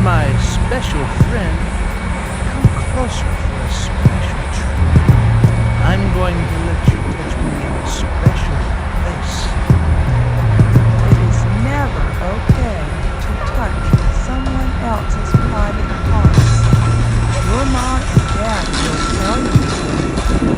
my special friend, come closer for a special treat. I'm going to let you touch me in a special place. It is never okay to touch someone else's private parts. Your mom and dad will tell you to.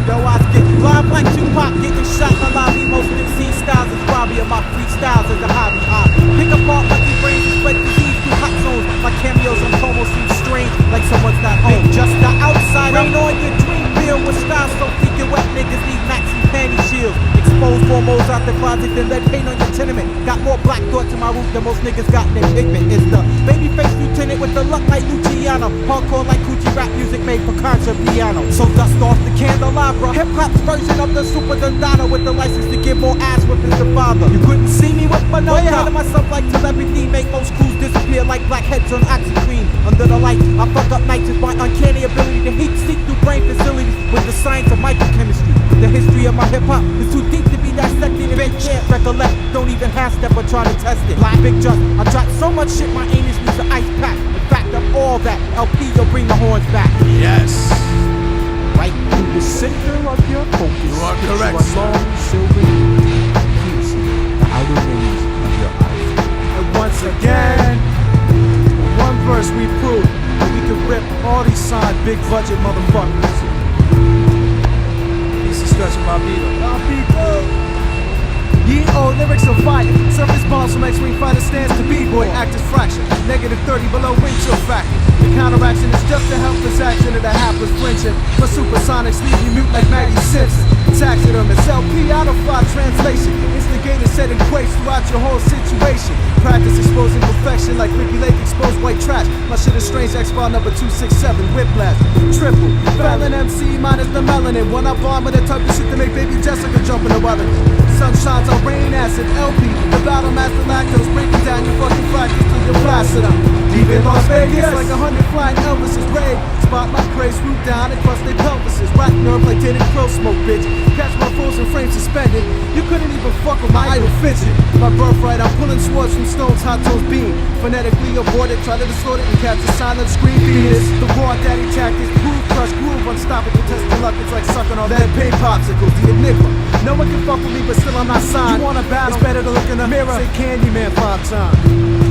Yo, I get live like Tupac, getting shot in the lobby. Most MC styles is Robbie, and my freestyles is a hobby. I pick apart monkey brains and spread disease through hot zones. My cameos on promo seem strange, like someone's not home. Just the outside, rain on your dream field with style so freaking wet. Niggas need maxi panty shields. Exposed formos out the closet, then lead paint on your tenement. Got more black thoughts in my roof than most niggas got in their pigment. It's the babyface lieutenant with the luck like Luciano. Hardcore like Coochie rap music made for concert piano. So dust off the candelabra. Hip-hop's version of the Super Dundana with the license to give more ass whippings to father. You couldn't see me with my nose out of myself like telepathy. Make most crews disappear like blackheads on oxycream. Under the light, I fuck up nights with my uncanny ability to heat seek through brain facilities with the science of microchemistry. The history of my hip-hop is too deep to be dissected. If you can't recollect, don't even half-step or try to test it. Like Big Just, I dropped so much shit my anus needs an ice pack. In fact, of all that, LP, you'll bring the horns back. Yes. Right through the center of your focus. You are correct, A long silver piece, the outer rings of your eyes. And once again, in one verse we prove that we can rip all these signed big budget motherfuckers. Piece of stretch of my beat. Ye-oh, lyrics are fire. Surface bombs from X-Wing fighter stands to B-boy. Act as fraction. Negative 30 below wind chill factor. The counteraction is just a helpless action of the hapless flinching. My supersonics leave you mute like Maggie Simpson. Taxidermist LP out of fly translation. Instigator setting quakes throughout your whole situation. Practice exposing perfection like Ricky Lake exposed white trash. My shit is strange, X-File number 267. Whiplash. Triple. Fallon MC minus the melanin. One up on with a type of shit to make baby Jessica jump in the weather. Sunshine's on rain acid, LP. The battle master lactose breaking down your fucking fractures to your placidum. Deep in Las Vegas, like 100 flying Elvis's raid. Spot my prey, swoop down and crush their pelvises. Rack nerve like Danny Crow smoke, bitch. Catch my foes in frame suspended. You couldn't even fuck with my idle fidget. My birthright, I'm pulling swords from stones, hot toes beam. Phonetically aborted, try to distort it and catch a silent scream. Venus, the raw daddy tactics, prove, crush, groove, unstoppable. Test your luck, it's like sucking on that pain popsicles. The enigma. No one can fuck with me, but still I'm not signed. You want a battle? It's better to look in the mirror. Say Candyman 5 times.